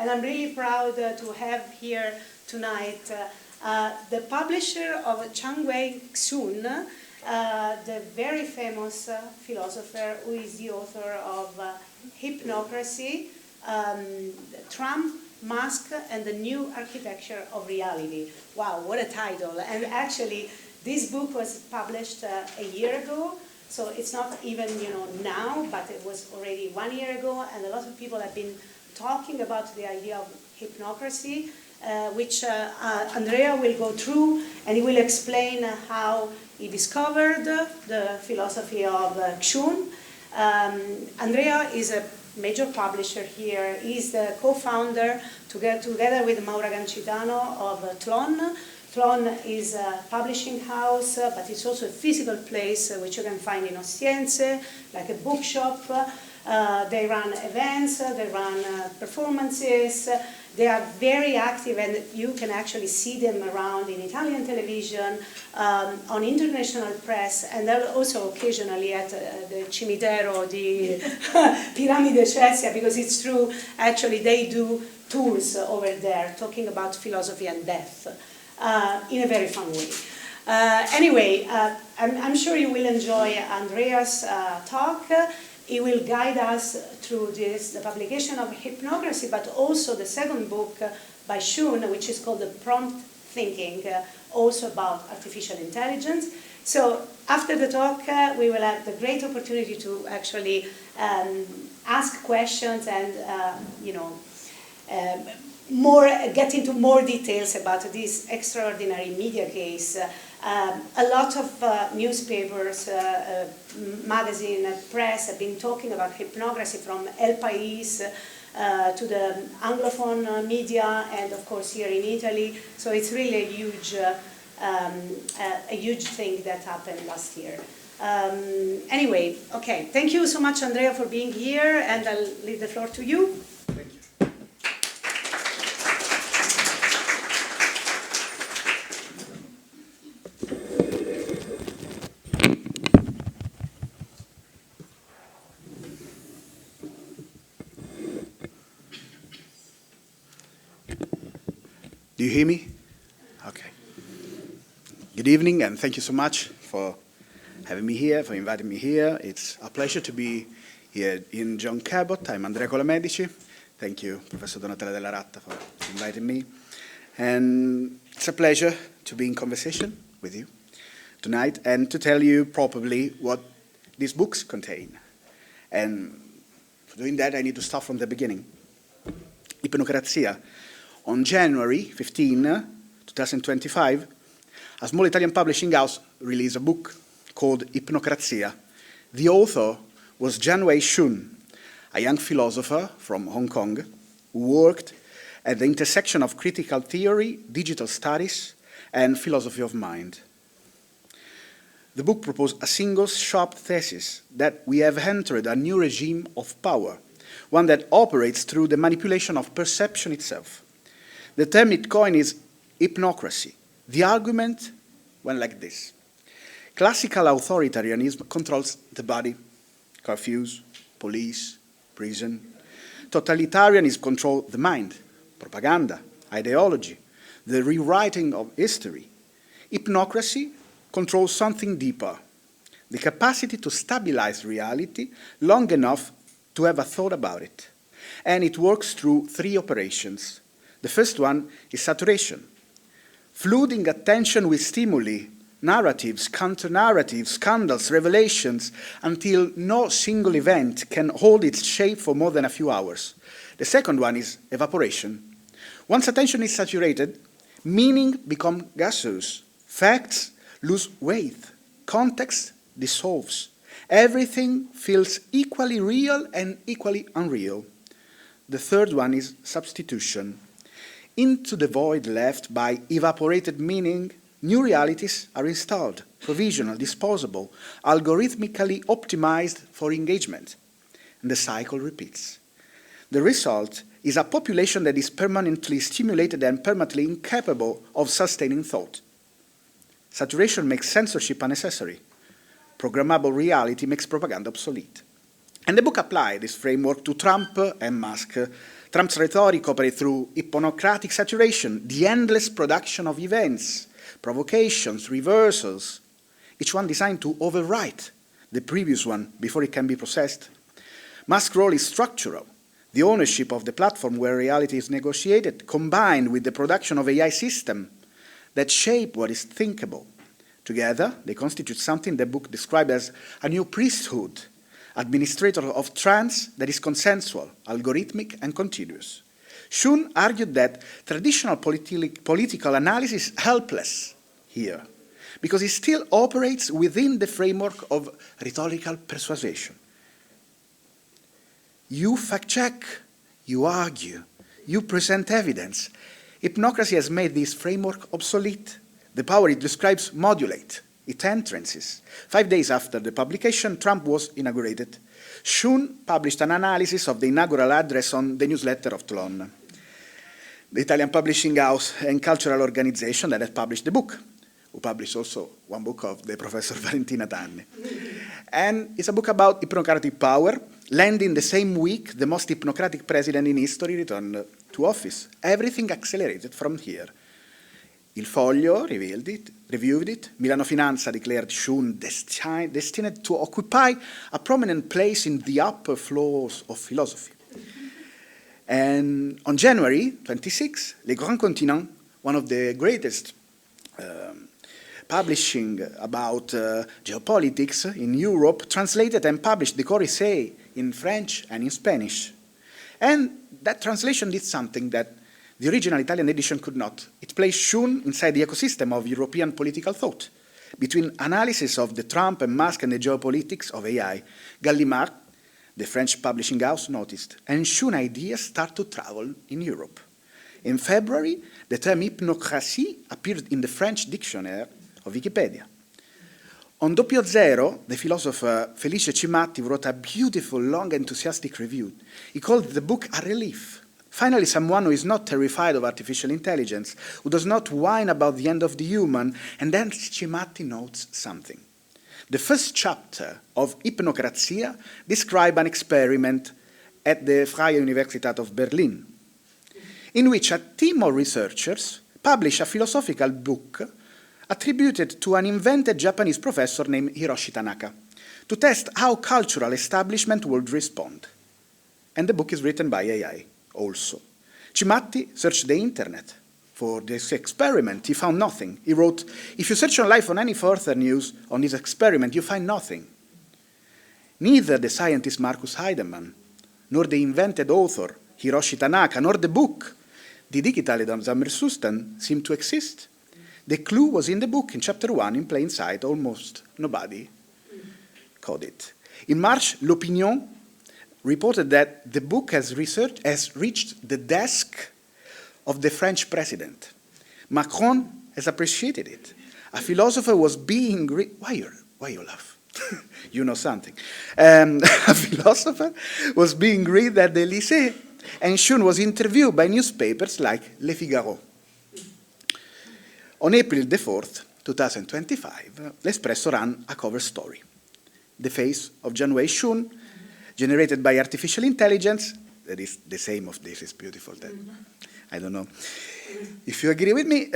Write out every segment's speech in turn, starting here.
And I'm really proud to have here tonight the publisher of Jianwei Xun, the very famous philosopher who is the author of Hypnocracy, Trump, Musk, and the New Architecture of Reality. Wow, what a title. And actually, this book was published a year ago, so it's not even now, but it was already 1 year ago, and a lot of people have been talking about the idea of hypnocracy, which Andrea will go through, and he will explain how he discovered the philosophy of Xun. Andrea is a major publisher here. He's the co-founder, together with Maura Gancitano, of Tlon. Tlon is a publishing house, but it's also a physical place which you can find in Ostiense, like a bookshop. They run events, they run performances. They are very active, and you can actually see them around in Italian television, on international press, and they're also occasionally at the Cimitero di Piramide Celsia, because it's true, actually they do tours over there talking about philosophy and death in a very fun way. Anyway, I'm sure you will enjoy Andrea's talk. He will guide us through the publication of Hypnocracy, but also the second book by Xun, which is called The Prompt Thinking, also about artificial intelligence. So after the talk, we will have the great opportunity to actually ask questions and, get into more details about this extraordinary media case. A lot of newspapers, magazine, press have been talking about hypnocracy, from El País to the Anglophone media, and of course here in Italy. So it's really a huge thing that happened last year. Anyway, okay, thank you so much, Andrea, for being here, and I'll leave the floor to you. Thank you. Do you hear me? Okay. Good evening, and thank you so much for having me here, for inviting me here. It's a pleasure to be here in John Cabot. I'm Andrea Colamedici. Thank you, Professor Donatella Della Ratta, for inviting me. And it's a pleasure to be in conversation with you tonight and to tell you probably what these books contain. And for doing that, I need to start from the beginning. Hypnocracy. On January 15, 2025, a small Italian publishing house released a book called Hypnocracy. The author was Jianwei Xun, a young philosopher from Hong Kong who worked at the intersection of critical theory, digital studies, and philosophy of mind. The book proposed a single sharp thesis that we have entered a new regime of power, one that operates through the manipulation of perception itself. The term it coined is hypnocracy. The argument went like this. Classical authoritarianism controls the body, curfews, police, prison. Totalitarianism controls the mind, propaganda, ideology, the rewriting of history. Hypnocracy controls something deeper, the capacity to stabilize reality long enough to have a thought about it. And it works through three operations. The first one is saturation, flooding attention with stimuli, narratives, counter-narratives, scandals, revelations, until no single event can hold its shape for more than a few hours. The second one is evaporation. Once attention is saturated, meaning becomes gaseous, facts lose weight, context dissolves. Everything feels equally real and equally unreal. The third one is substitution. Into the void left by evaporated meaning, new realities are installed, provisional, disposable, algorithmically optimized for engagement. And the cycle repeats. The result is a population that is permanently stimulated and permanently incapable of sustaining thought. Saturation makes censorship unnecessary. Programmable reality makes propaganda obsolete. And the book applied this framework to Trump and Musk. Trump's rhetoric operates through hypnocratic saturation, the endless production of events, provocations, reversals, each one designed to overwrite the previous one before it can be processed. Musk's role is structural. The ownership of the platform where reality is negotiated, combined with the production of AI systems that shape what is thinkable. Together, they constitute something the book described as a new priesthood, administrator of trance that is consensual, algorithmic, and continuous. Xun argued that traditional political analysis is helpless here, because it still operates within the framework of rhetorical persuasion. You fact-check, you argue, you present evidence. Hypnocracy has made this framework obsolete. The power it describes modulate its entrances. 5 days after the publication, Trump was inaugurated. Xun published an analysis of the inaugural address on the newsletter of Tlon, the Italian publishing house and cultural organization that has published the book, who published also one book of the Professor Valentina Tanni. And it's a book about hypnocratic power, landing the same week the most hypnocratic president in history returned to office. Everything accelerated from here. Il Foglio reviewed it. Milano Finanza declared Xun destined to occupy a prominent place in the upper floors of philosophy. And on January 26, Le Grand Continent, one of the greatest publishing about geopolitics in Europe, translated and published the core essay in French and in Spanish. And that translation did something that the original Italian edition could not. It placed Xun inside the ecosystem of European political thought, between analysis of the Trump and Musk and the geopolitics of AI. Gallimard, the French publishing house, noticed, and Xun ideas start to travel in Europe. In February, the term hypnocracy appeared in the French dictionary of Wikipedia. On Doppio Zero, the philosopher Felice Cimatti wrote a beautiful, long, enthusiastic review. He called the book a relief. Finally, someone who is not terrified of artificial intelligence, who does not whine about the end of the human, and then Cimatti notes something. The first chapter of Hypnocracia describes an experiment at the Freie Universität of Berlin, in which a team of researchers published a philosophical book attributed to an invented Japanese professor named Hiroshi Tanaka to test how cultural establishment would respond. And the book is written by AI also. Cimatti searched the internet for this experiment. He found nothing. He wrote, if you search online for any further news on this experiment, you find nothing. Neither the scientist Marcus Heidemann, nor the invented author Hiroshi Tanaka, nor the book Die digitale Zusammensusten seem to exist. The clue was in the book, in chapter 1, in plain sight. Almost nobody caught it. In March, L'Opinion reported that the book has reached the desk of the French president. Macron has appreciated it. A philosopher was being... Why you laugh? You know something. A philosopher was being read at the Élysée, and Xun was interviewed by newspapers like Le Figaro. On April the 4th, 2025, L'Espresso ran a cover story. The face of Jianwei Xun, generated by artificial intelligence, that is the same of this is beautiful. I don't know if you agree with me.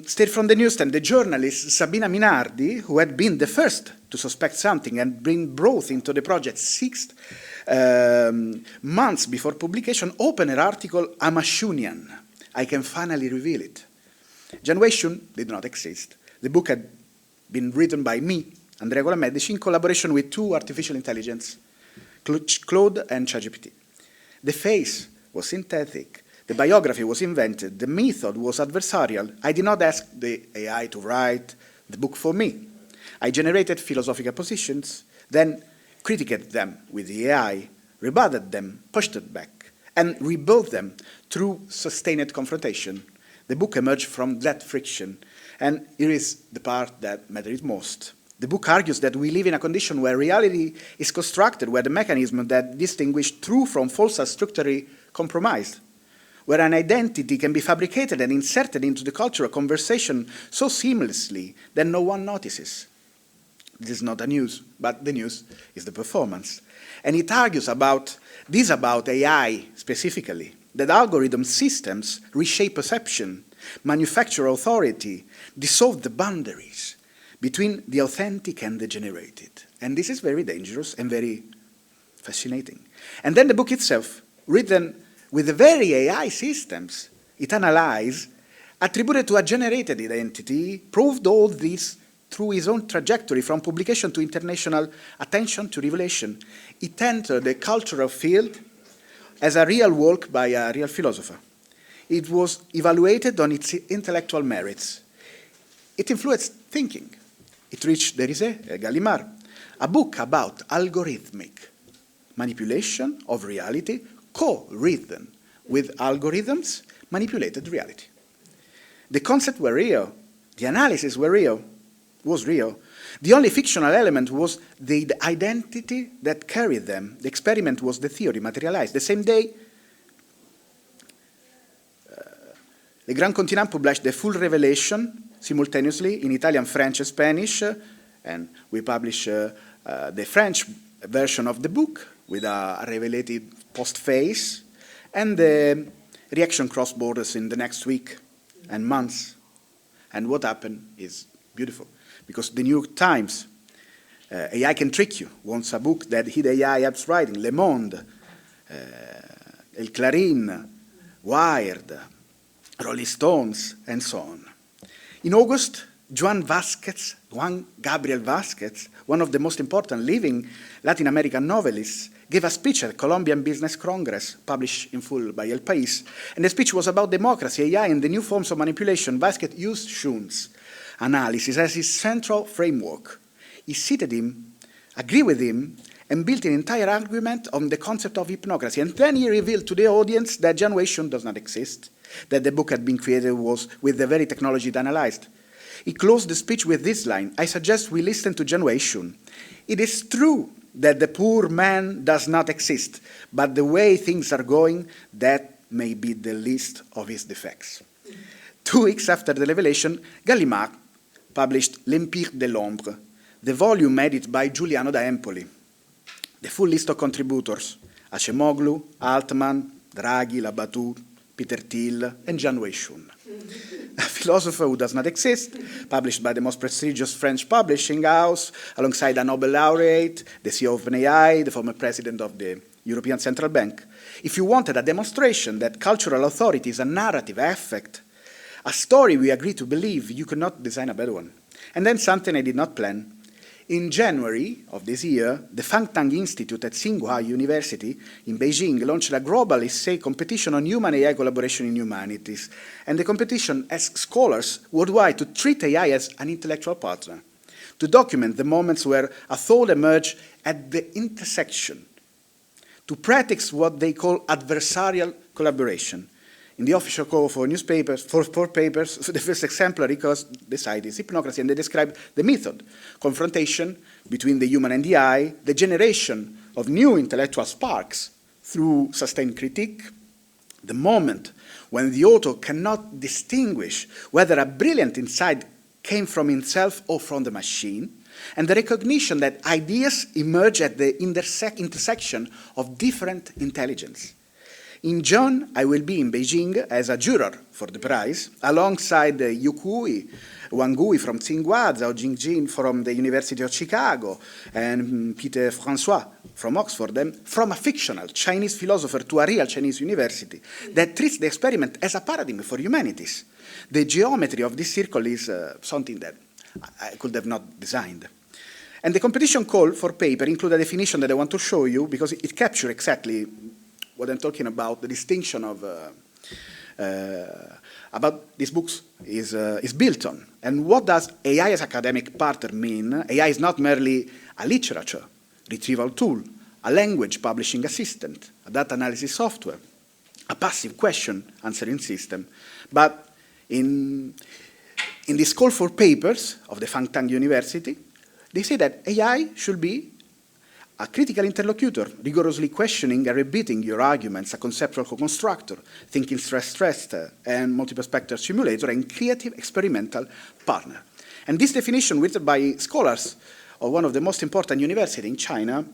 Straight from the newsstand, the journalist Sabina Minardi, who had been the first to suspect something and been brought into the project 6 months before publication, opened her article, I'm a Xunian. I can finally reveal it. Jianwei Xun did not exist. The book had been written by me, Andrea Colamedici, in collaboration with 2 artificial intelligence, Claude and ChatGPT. The face was synthetic. The biography was invented. The method was adversarial. I did not ask the AI to write the book for me. I generated philosophical positions, then critiqued them with the AI, rebutted them, pushed it back, and rebuilt them through sustained confrontation. The book emerged from that friction, and here is the part that matters most. The book argues that we live in a condition where reality is constructed, where the mechanism that distinguish true from false are structurally compromised, where an identity can be fabricated and inserted into the cultural conversation so seamlessly that no one notices. This is not the news, but the news is the performance. And it argues about AI specifically. that algorithm systems reshape perception, manufacture authority, dissolve the boundaries between the authentic and the generated. And this is very dangerous and very fascinating. And then the book itself, written with the very AI systems it analyzed, attributed to a generated identity, proved all this through his own trajectory from publication to international attention to revelation. It entered the cultural field as a real work by a real philosopher. It was evaluated on its intellectual merits. It influenced thinking. It reached Derisé, Gallimard, a book about algorithmic manipulation of reality, co-written with algorithms, manipulated reality. The concepts were real. The analysis was real. The only fictional element was the identity that carried them. The experiment was the theory materialized. The same day, Le Grand Continent published the full revelation simultaneously in Italian, French, and Spanish, and we published the French version of the book with a revelative postface, and the reaction crossed borders in the next week and months. And what happened is beautiful, because the New York Times, AI Can Trick You, wants a book that hid AI apps writing, Le Monde, El Clarín, Wired, Rolling Stones, and so on. In August, Juan Gabriel Vasquez, one of the most important living Latin American novelists, gave a speech at Colombian Business Congress, published in full by El País, and the speech was about democracy, AI, and the new forms of manipulation. Vasquez used Xun's analysis as his central framework. He cited him, agreed with him, and built an entire argument on the concept of hypnocracy. And then he revealed to the audience that Jianwei Xun does not exist, that the book had been created was with the very technology it analyzed. He closed the speech with this line: I suggest we listen to Jianwei Xun. It is true that the poor man does not exist, but the way things are going, that may be the least of his defects. 2 weeks after the revelation, Gallimard published L'Empire de l'Ombre, the volume edited by Giuliano da Empoli. The full list of contributors: Acemoglu, Altman, Draghi, Labatut, Peter Thiel, and Jianwei Xun. A philosopher who does not exist, published by the most prestigious French publishing house, alongside a Nobel laureate, the CEO of OpenAI, the former president of the European Central Bank. If you wanted a demonstration that cultural authority is a narrative affect, a story we agree to believe, you could not design a better one. And then something I did not plan. In January of this year, the Fangtang Institute at Tsinghua University in Beijing launched a global essay competition on human-AI collaboration in humanities. And the competition asks scholars worldwide to treat AI as an intellectual partner, to document the moments where a thought emerged at the intersection, to practice what they call adversarial collaboration. In the official call for newspapers, for 4 papers, the first exemplary because the site is Hypnocracy, and they describe the method: confrontation between the human and the AI, the generation of new intellectual sparks through sustained critique, the moment when the author cannot distinguish whether a brilliant insight came from himself or from the machine, and the recognition that ideas emerge at the intersection of different intelligence. In June, I will be in Beijing as a juror for the prize, alongside Wang Gui from Tsinghua, Zhao Jingjin from the University of Chicago, and Peter François from Oxford, and from a fictional Chinese philosopher to a real Chinese university that treats the experiment as a paradigm for humanities. The geometry of this circle is something that I could have not designed. And the competition call for paper includes a definition that I want to show you because it captures exactly what I'm talking about, the distinction of about these books is built on. And what does AI as academic partner mean? AI is not merely a literature retrieval tool, a language publishing assistant, a data analysis software, a passive question answering system. But in this call for papers of the Fangtang University, they say that AI should be a critical interlocutor, rigorously questioning and repeating your arguments, a conceptual co-constructor, thinking stress tester, and multi-perspective simulator, and creative experimental partner. And this definition, written by scholars of one of the most important universities in China,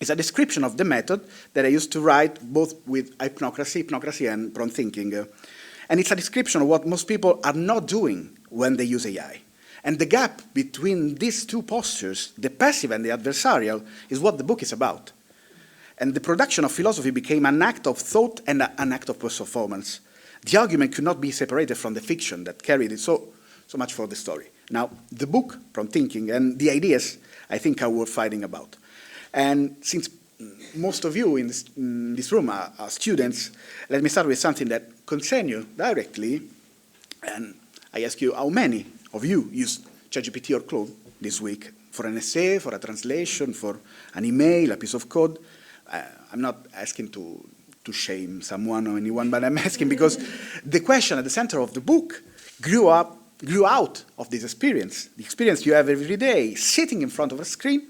It's a description of the method that I used to write both with hypnocracy and prompt thinking. And it's a description of what most people are not doing when they use AI. And the gap between these two postures, the passive and the adversarial, is what the book is about. And the production of philosophy became an act of thought and an act of performance. The argument could not be separated from the fiction that carried it. So much for the story. Now, the book, Prompt Thinking, and the ideas, I think, are worth fighting about. And since most of you in this room are students, let me start with something that concerns you directly. And I ask you, how many of you used ChatGPT or Claude this week for an essay, for a translation, for an email, a piece of code? I'm not asking to shame someone or anyone, but I'm asking because the question at the center of the book grew out of this experience, the experience you have every day, sitting in front of a screen,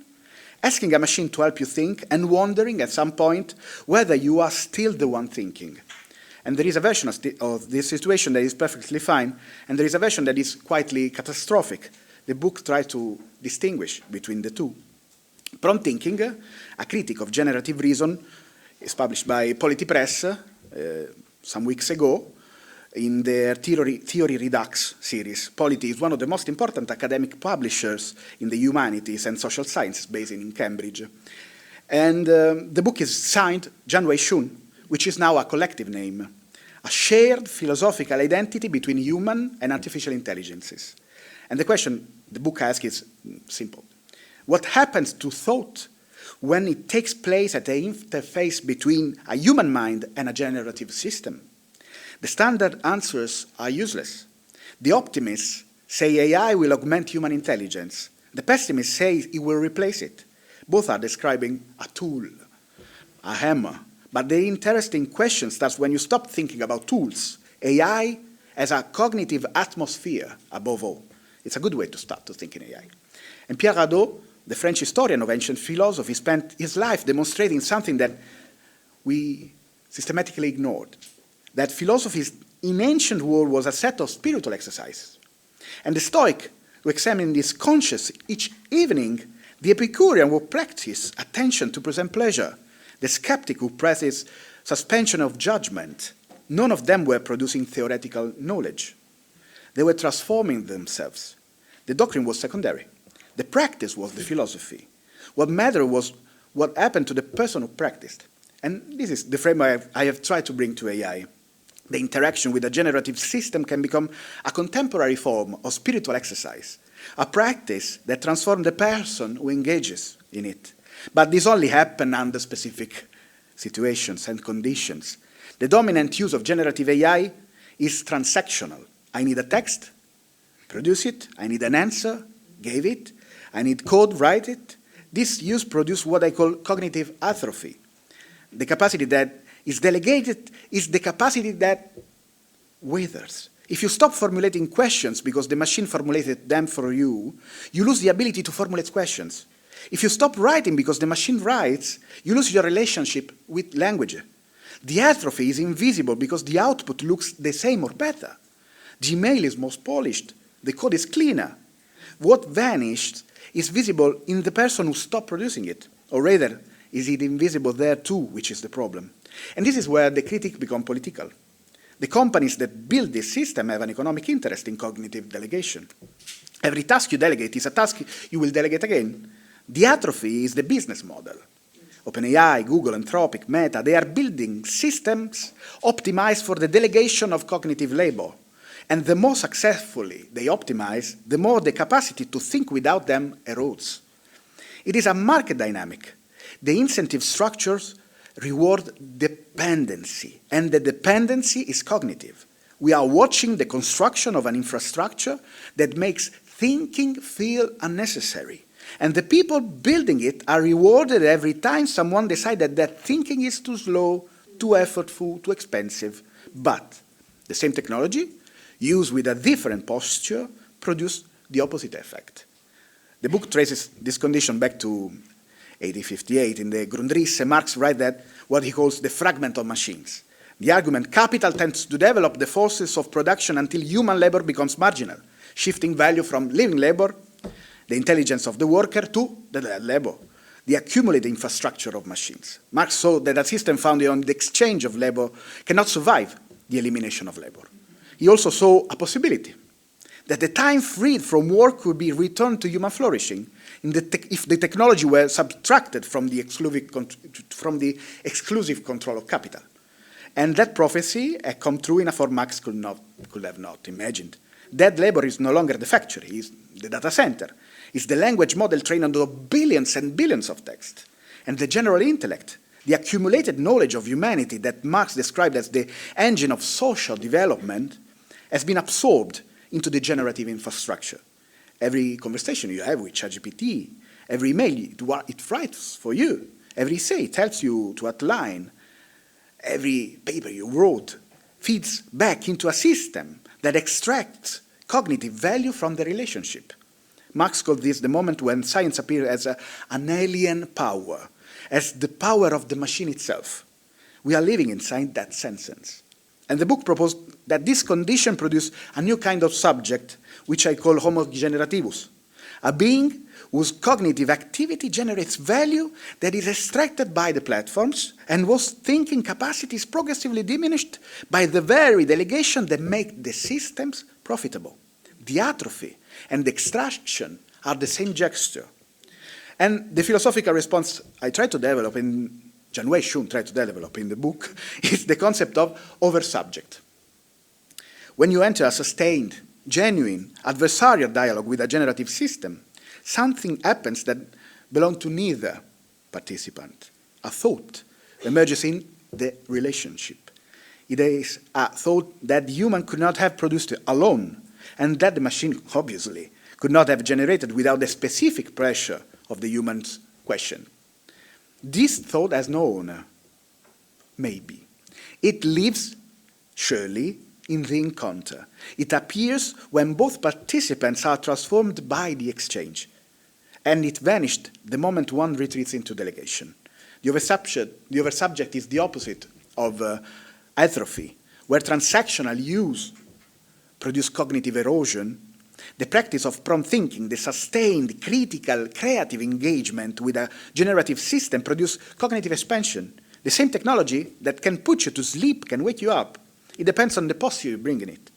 asking a machine to help you think, and wondering at some point whether you are still the one thinking. And there is a version of this situation that is perfectly fine, and there is a version that is quietly catastrophic. The book tries to distinguish between the two. Prompt Thinking, a critic of generative reason, is published by Polity Press some weeks ago in their Theory Redux series. Polity is one of the most important academic publishers in the humanities and social sciences based in Cambridge. And the book is signed Jianwei Xun, which is now a collective name, a shared philosophical identity between human and artificial intelligences. And the question the book asks is simple. What happens to thought when it takes place at the interface between a human mind and a generative system? The standard answers are useless. The optimists say AI will augment human intelligence. The pessimists say it will replace it. Both are describing a tool, a hammer. But the interesting question starts when you stop thinking about tools. AI as a cognitive atmosphere, above all. It's a good way to start to think in AI. And Pierre Hadot, the French historian of ancient philosophy, spent his life demonstrating something that we systematically ignored. That philosophy in ancient world was a set of spiritual exercises. And the Stoic, who examined this conscious each evening, the Epicurean who practiced attention to present pleasure, the skeptic who practiced suspension of judgment, none of them were producing theoretical knowledge. They were transforming themselves. The doctrine was secondary. The practice was the philosophy. What mattered was what happened to the person who practiced. And this is the frame I have tried to bring to AI. The interaction with a generative system can become a contemporary form of spiritual exercise, a practice that transforms the person who engages in it. But this only happens under specific situations and conditions. The dominant use of generative AI is transactional. I need a text, produce it. I need an answer, gave it. I need code, write it. This use produces what I call cognitive atrophy. The capacity that is delegated is the capacity that withers. If you stop formulating questions because the machine formulated them for you, you lose the ability to formulate questions. If you stop writing because the machine writes, you lose your relationship with language. The atrophy is invisible because the output looks the same or better. Gmail is most polished. The code is cleaner. What vanished is visible in the person who stopped producing it, or rather, is it invisible there too, which is the problem. And this is where the critique becomes political. The companies that build this system have an economic interest in cognitive delegation. Every task you delegate is a task you will delegate again. The atrophy is the business model. OpenAI, Google, Anthropic, Meta, they are building systems optimized for the delegation of cognitive labor. And the more successfully they optimize, the more the capacity to think without them erodes. It is a market dynamic. The incentive structures reward dependency, and the dependency is cognitive. We are watching the construction of an infrastructure that makes thinking feel unnecessary. And the people building it are rewarded every time someone decided that thinking is too slow, too effortful, too expensive. But the same technology, used with a different posture, produce the opposite effect. The book traces this condition back to 1858. In the Grundrisse, Marx writes that what he calls the fragment of machines. The argument, capital tends to develop the forces of production until human labor becomes marginal, shifting value from living labor, the intelligence of the worker, to the dead labor. the accumulated infrastructure of machines. Marx saw that a system founded on the exchange of labor cannot survive the elimination of labor. He also saw a possibility, that the time freed from work could be returned to human flourishing if the technology were subtracted from the exclusive control of capital. And that prophecy had come true in a form Marx could have not imagined. Dead labor is no longer the factory, it's the data center. It's the language model trained on the billions and billions of text. And the general intellect, the accumulated knowledge of humanity that Marx described as the engine of social development, has been absorbed into the generative infrastructure. Every conversation you have with ChatGPT, every email it writes for you, every essay it helps you to outline, every paper you wrote feeds back into a system that extracts cognitive value from the relationship. Marx called this the moment when science appeared as an alien power, as the power of the machine itself. We are living inside that sentence. And the book proposed that this condition produced a new kind of subject, which I call Homo generativus, a being whose cognitive activity generates value that is extracted by the platforms and whose thinking capacity is progressively diminished by the very delegation that make the systems profitable. The atrophy and the extraction are the same gesture. And the philosophical response I try to develop in Jianwei Xun tried to develop in the book is the concept of over-subject. When you enter a sustained, genuine, adversarial dialogue with a generative system, something happens that belongs to neither participant. A thought emerges in the relationship. It is a thought that the human could not have produced alone, and that the machine, obviously, could not have generated without the specific pressure of the human's question. This thought has no owner, maybe. It lives, surely, in the encounter. It appears when both participants are transformed by the exchange, and it vanished the moment one retreats into delegation. The oversubject is the opposite of atrophy, where transactional use produces cognitive erosion. The practice of prompt thinking, the sustained, critical, creative engagement with a generative system produces cognitive expansion. The same technology that can put you to sleep can wake you up. It depends on the posture you bring in it.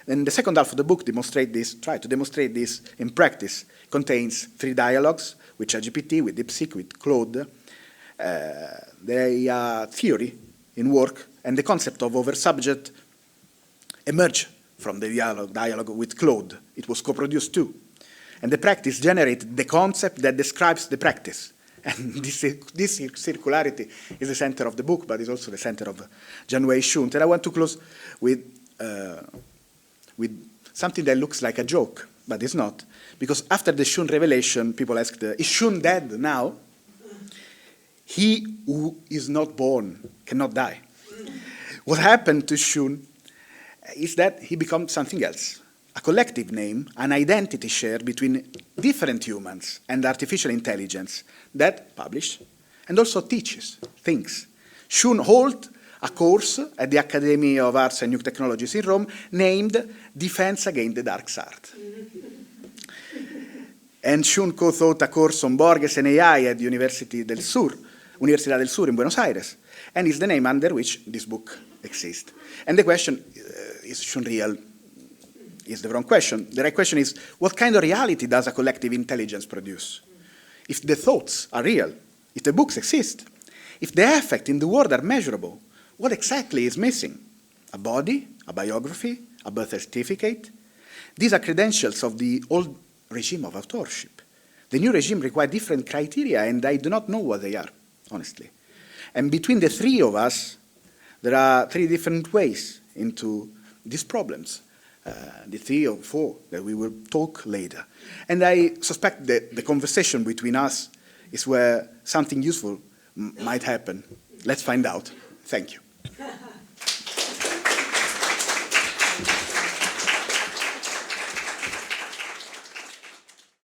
And the second half of the book try to demonstrate this in practice. It contains 3 dialogues with ChatGPT, with DeepSeek, with Claude. They are theory in work, and the concept of oversubject emerged from the dialogue with Claude. It was co-produced too. And the practice generated the concept that describes the practice. And this circularity is the center of the book, but it's also the center of Jianwei Xun. And I want to close with something that looks like a joke, but it's not. Because after the Xun revelation, people asked, is Xun dead now? He who is not born cannot die. What happened to Xun is that he becomes something else, a collective name, an identity shared between different humans and artificial intelligence that publishes and also teaches things. Xun holds a course at the Academy of Arts and New Technologies in Rome named Defense Against the Dark Art. And Xun co-taught a course on Borges and AI at the Universidad del Sur in Buenos Aires, and is the name under which this book exists. And the question, is Xun real? Is the wrong question. The right question is, what kind of reality does a collective intelligence produce? If the thoughts are real, if the books exist, if the effects in the world are measurable, what exactly is missing? A body, a biography, a birth certificate? These are credentials of the old regime of authorship. The new regime requires different criteria, and I do not know what they are, honestly. And between the 3 of us, there are 3 different ways into these problems. The 3 or 4 that we will talk later. And I suspect that the conversation between us is where something useful might happen. Let's find out. Thank you.